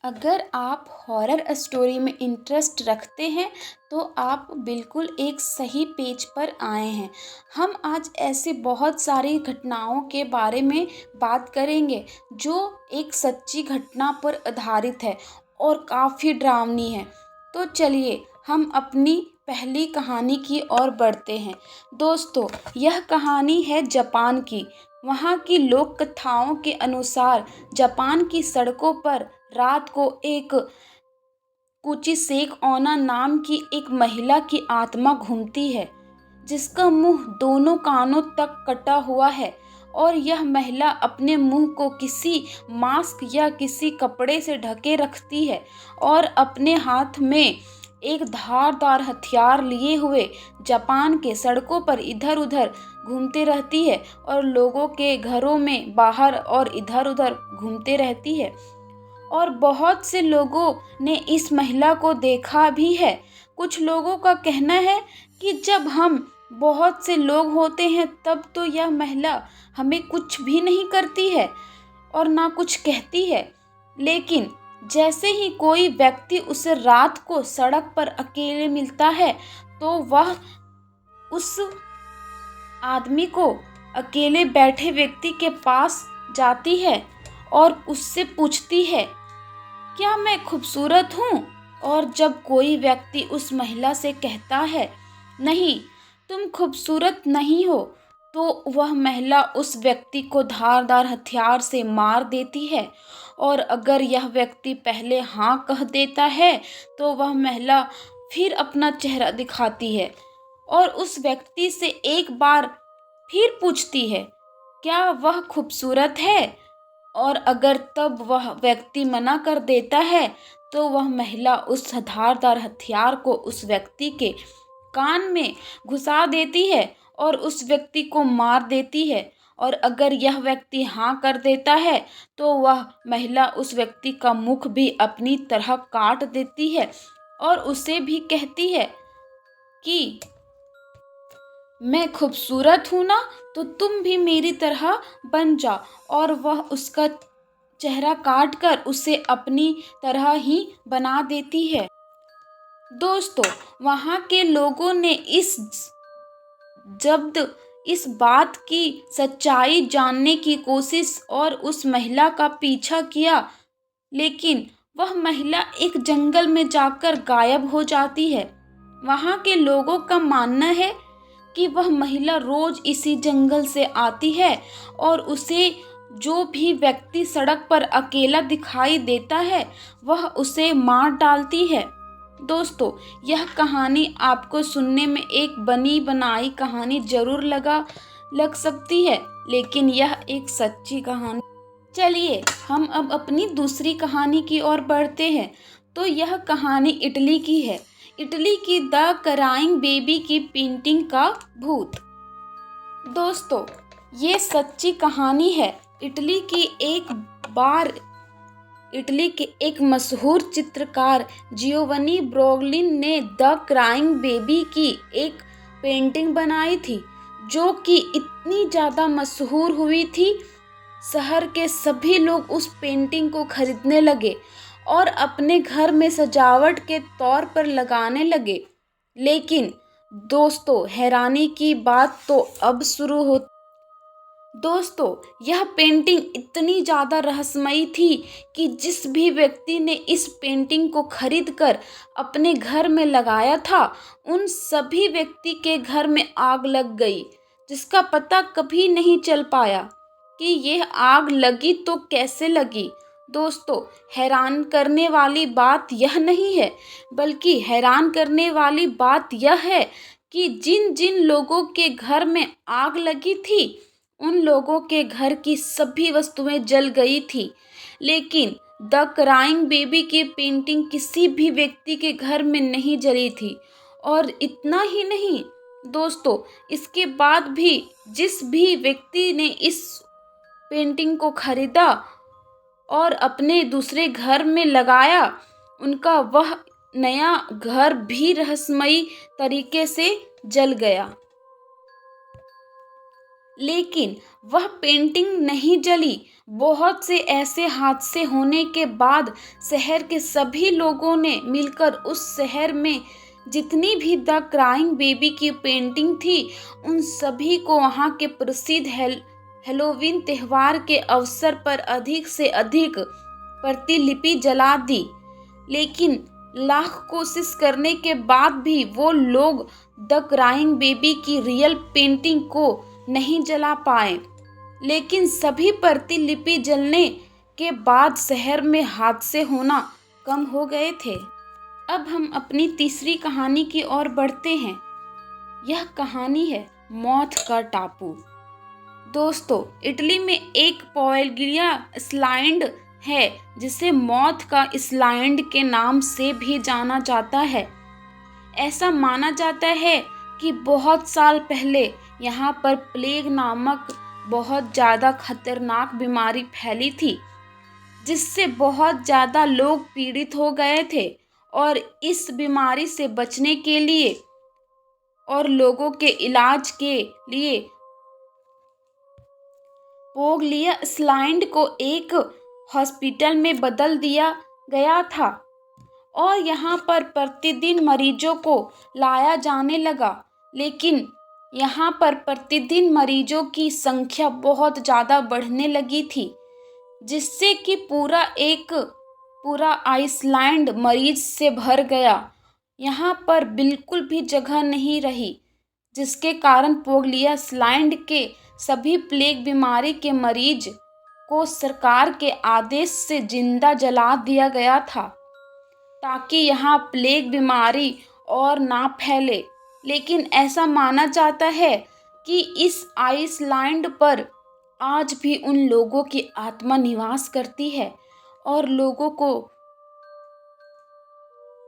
अगर आप horror story में इंटरेस्ट रखते हैं तो आप बिल्कुल एक सही पेज पर आए हैं। हम आज ऐसी बहुत सारी घटनाओं के बारे में बात करेंगे जो एक सच्ची घटना पर आधारित है और काफ़ी डरावनी है। तो चलिए हम अपनी पहली कहानी की ओर बढ़ते हैं। दोस्तों, यह कहानी है जापान की। वहाँ की लोक कथाओं के अनुसार जापान की सड़कों पर रात को एक कुचिसेक ओना नाम की एक महिला की आत्मा घूमती है, जिसका मुंह दोनों कानों तक कटा हुआ है। और यह महिला अपने मुंह को किसी मास्क या किसी कपड़े से ढके रखती है और अपने हाथ में एक धारदार हथियार लिए हुए जापान के सड़कों पर इधर उधर घूमते रहती है और लोगों के घरों में बाहर और इधर उधर घूमते रहती है। और बहुत से लोगों ने इस महिला को देखा भी है। कुछ लोगों का कहना है कि जब हम बहुत से लोग होते हैं तब तो यह महिला हमें कुछ भी नहीं करती है और ना कुछ कहती है, लेकिन जैसे ही कोई व्यक्ति उसे रात को सड़क पर अकेले मिलता है तो वह उस आदमी को अकेले बैठे व्यक्ति के पास जाती है और उससे पूछती है, क्या मैं खूबसूरत हूँ? और जब कोई व्यक्ति उस महिला से कहता है, नहीं, तुम खूबसूरत नहीं हो, तो वह महिला उस व्यक्ति को धारदार हथियार से मार देती है। और अगर यह व्यक्ति पहले हाँ कह देता है तो वह महिला फिर अपना चेहरा दिखाती है और उस व्यक्ति से एक बार फिर पूछती है, क्या वह खूबसूरत है? और अगर तब वह व्यक्ति मना कर देता है तो वह महिला उस धारदार हथियार को उस व्यक्ति के कान में घुसा देती है और उस व्यक्ति को मार देती है। और अगर यह व्यक्ति हाँ कर देता है तो वह महिला उस व्यक्ति का मुख भी अपनी तरह काट देती है और उसे भी कहती है कि मैं खूबसूरत हूँ ना, तो तुम भी मेरी तरह बन जाओ। और वह उसका चेहरा काट कर उसे अपनी तरह ही बना देती है। दोस्तों, वहाँ के लोगों ने जब इस बात की सच्चाई जानने की कोशिश और उस महिला का पीछा किया, लेकिन वह महिला एक जंगल में जाकर गायब हो जाती है। वहाँ के लोगों का मानना है कि वह महिला रोज इसी जंगल से आती है और उसे जो भी व्यक्ति सड़क पर अकेला दिखाई देता है वह उसे मार डालती है। दोस्तों, यह कहानी आपको सुनने में एक बनी बनाई कहानी जरूर लग सकती है, लेकिन यह एक सच्ची कहानी। चलिए हम अब अपनी दूसरी कहानी की ओर बढ़ते हैं। तो यह कहानी इटली की है। इटली की द क्राइंग बेबी की पेंटिंग का भूत। दोस्तों, ये सच्ची कहानी है। इटली के एक मशहूर चित्रकार जियोवनी ब्रोगलिन ने द क्राइंग बेबी की एक पेंटिंग बनाई थी, जो कि इतनी ज़्यादा मशहूर हुई थी, शहर के सभी लोग उस पेंटिंग को खरीदने लगे और अपने घर में सजावट के तौर पर लगाने लगे। लेकिन दोस्तों, हैरानी की बात तो अब शुरू हो। दोस्तों, यह पेंटिंग इतनी ज़्यादा रहस्यमयी थी कि जिस भी व्यक्ति ने इस पेंटिंग को खरीद कर अपने घर में लगाया था, उन सभी व्यक्ति के घर में आग लग गई, जिसका पता कभी नहीं चल पाया कि यह आग लगी तो कैसे लगी। दोस्तों, हैरान करने वाली बात यह नहीं है, बल्कि हैरान करने वाली बात यह है कि जिन जिन लोगों के घर में आग लगी थी उन लोगों के घर की सभी वस्तुएं जल गई थी, लेकिन द क्राइंग बेबी की पेंटिंग किसी भी व्यक्ति के घर में नहीं जली थी। और इतना ही नहीं दोस्तों, इसके बाद भी जिस भी व्यक्ति ने इस पेंटिंग को खरीदा और अपने दूसरे घर में लगाया, उनका वह नया घर भी रहस्यमयी तरीके से जल गया। लेकिन वह पेंटिंग नहीं जली। बहुत से ऐसे हादसे होने के बाद शहर के सभी लोगों ने मिलकर उस शहर में जितनी भी द क्राइंग बेबी की पेंटिंग थी, उन सभी को वहाँ के प्रसिद्ध हेलोवीन त्योहार के अवसर पर अधिक से अधिक प्रतिलिपि जला दी। लेकिन लाख कोशिश करने के बाद भी वो लोग द क्राइंग बेबी की रियल पेंटिंग को नहीं जला पाए। लेकिन सभी प्रतिलिपि जलने के बाद शहर में हादसे होना कम हो गए थे। अब हम अपनी तीसरी कहानी की ओर बढ़ते हैं। यह कहानी है मौत का टापू। दोस्तों, इटली में एक पोएल्गिया आइलैंड है जिसे मौत का आइलैंड के नाम से भी जाना जाता है। ऐसा माना जाता है कि बहुत साल पहले यहाँ पर प्लेग नामक बहुत ज़्यादा खतरनाक बीमारी फैली थी, जिससे बहुत ज़्यादा लोग पीड़ित हो गए थे। और इस बीमारी से बचने के लिए और लोगों के इलाज के लिए पोग्लिया आइलैंड को एक हॉस्पिटल में बदल दिया गया था और यहाँ पर प्रतिदिन मरीजों को लाया जाने लगा। लेकिन यहाँ पर प्रतिदिन मरीजों की संख्या बहुत ज़्यादा बढ़ने लगी थी, जिससे कि पूरा आइसलैंड मरीज से भर गया। यहाँ पर बिल्कुल भी जगह नहीं रही, जिसके कारण पोग्लिया आइलैंड के सभी प्लेग बीमारी के मरीज को सरकार के आदेश से जिंदा जला दिया गया था, ताकि यहाँ प्लेग बीमारी और ना फैले। लेकिन ऐसा माना जाता है कि इस आइसलैंड पर आज भी उन लोगों की आत्मा निवास करती है और लोगों को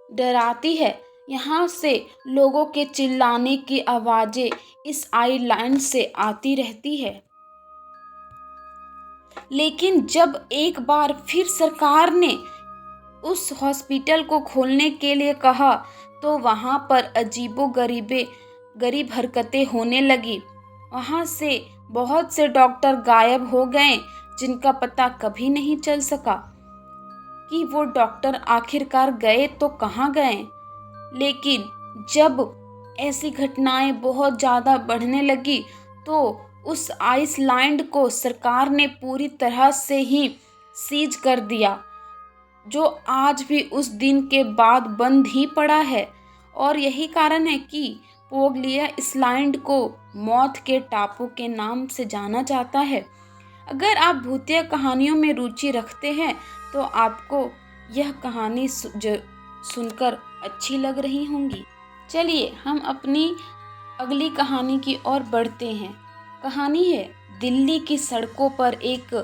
डराती है। यहाँ से लोगों के चिल्लाने की आवाज़ें इस आइलैंड से आती रहती है। लेकिन जब एक बार फिर सरकार ने उस हॉस्पिटल को खोलने के लिए कहा, तो वहाँ पर गरीब हरकतें होने लगी। वहाँ से बहुत से डॉक्टर गायब हो गए, जिनका पता कभी नहीं चल सका कि वो डॉक्टर आखिरकार गए तो कहाँ गए। लेकिन जब ऐसी घटनाएं बहुत ज़्यादा बढ़ने लगी, तो उस आइसलैंड को सरकार ने पूरी तरह से ही सीज कर दिया, जो आज भी उस दिन के बाद बंद ही पड़ा है। और यही कारण है कि पोग्लिया आइलैंड को मौत के टापू के नाम से जाना जाता है। अगर आप भूतिया कहानियों में रुचि रखते हैं तो आपको यह कहानी सुनकर अच्छी लग रही होंगी। चलिए हम अपनी अगली कहानी की ओर बढ़ते हैं। कहानी है दिल्ली की सड़कों पर एक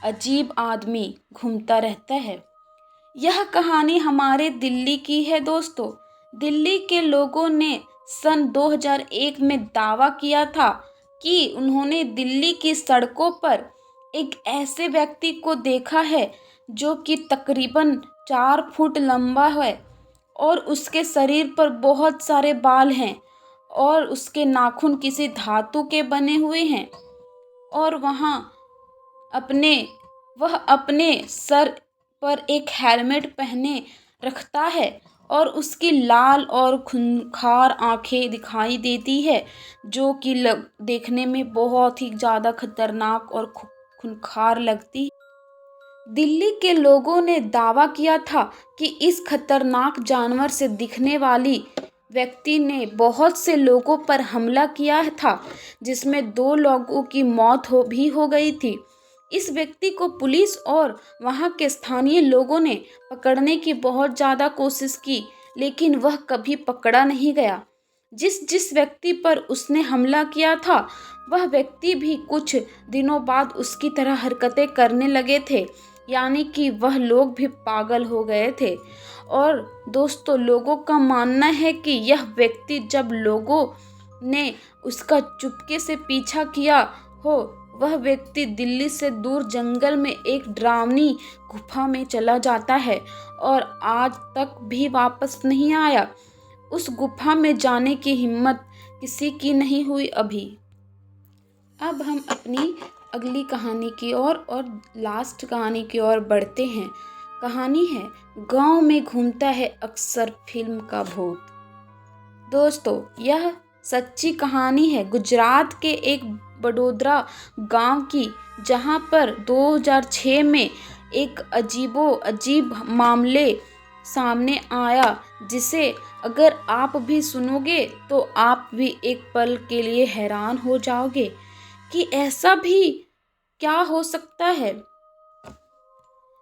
अजीब आदमी घूमता रहता है। यह कहानी हमारे दिल्ली की है दोस्तों। दिल्ली के लोगों ने सन 2001 में दावा किया था कि उन्होंने दिल्ली की सड़कों पर एक ऐसे व्यक्ति को देखा है जो कि तकरीबन 4 फुट लंबा है और उसके शरीर पर बहुत सारे बाल हैं और उसके नाखून किसी धातु के बने हुए हैं और वह अपने सर पर एक हेलमेट पहने रखता है और उसकी लाल और खूंखार आंखें दिखाई देती है, जो कि देखने में बहुत ही ज़्यादा खतरनाक और खूंखार लगती। दिल्ली के लोगों ने दावा किया था कि इस खतरनाक जानवर से दिखने वाली व्यक्ति ने बहुत से लोगों पर हमला किया था, जिसमें 2 लोगों की मौत हो गई थी। इस व्यक्ति को पुलिस और वहां के स्थानीय लोगों ने पकड़ने की बहुत ज़्यादा कोशिश की, लेकिन वह कभी पकड़ा नहीं गया। जिस व्यक्ति पर उसने हमला किया था, वह व्यक्ति भी कुछ दिनों बाद उसकी तरह हरकतें करने लगे थे, यानी कि वह लोग भी पागल हो गए थे। और दोस्तों, लोगों का मानना है कि यह व्यक्ति जब लोगों ने उसका चुपके से पीछा किया हो, वह व्यक्ति दिल्ली से दूर जंगल में एक डरावनी गुफा में चला जाता है और आज तक भी वापस नहीं आया। उस गुफा में जाने की हिम्मत किसी की नहीं हुई अभी। अब हम अपनी अगली कहानी की ओर और लास्ट कहानी की ओर बढ़ते हैं। कहानी है गांव में घूमता है अक्सर फिल्म का भूत। दोस्तों, यह सच्ची कहानी है गुजरात के एक बड़ोदरा गांव की, जहां पर 2006 में एक अजीब मामले सामने आया, जिसे अगर आप भी सुनोगे तो आप भी एक पल के लिए हैरान हो जाओगे कि ऐसा भी क्या हो सकता है।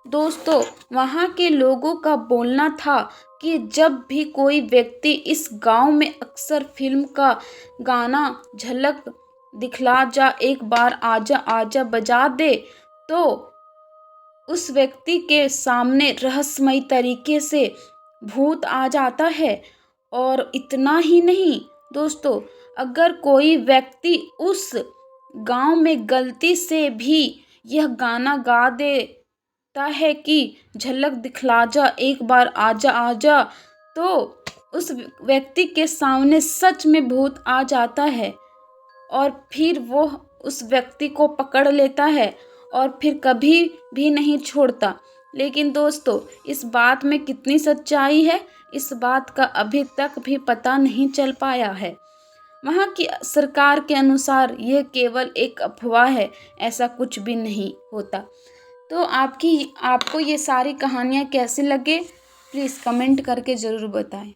दोस्तों, वहाँ के लोगों का बोलना था कि जब भी कोई व्यक्ति इस गांव में अक्सर फिल्म का गाना झलक दिखला जा, एक बार आजा आजा बजा दे, तो उस व्यक्ति के सामने रहस्यमयी तरीके से भूत आ जाता है। और इतना ही नहीं दोस्तों, अगर कोई व्यक्ति उस गांव में गलती से भी यह गाना गा देता है कि झलक दिखला जा, एक बार आजा आजा, तो उस व्यक्ति के सामने सच में भूत आ जाता है और फिर वो उस व्यक्ति को पकड़ लेता है और फिर कभी भी नहीं छोड़ता। लेकिन दोस्तों, इस बात में कितनी सच्चाई है, इस बात का अभी तक भी पता नहीं चल पाया है। वहाँ की सरकार के अनुसार यह केवल एक अफवाह है, ऐसा कुछ भी नहीं होता। तो आपको ये सारी कहानियाँ कैसे लगे, प्लीज़ कमेंट करके ज़रूर बताएं।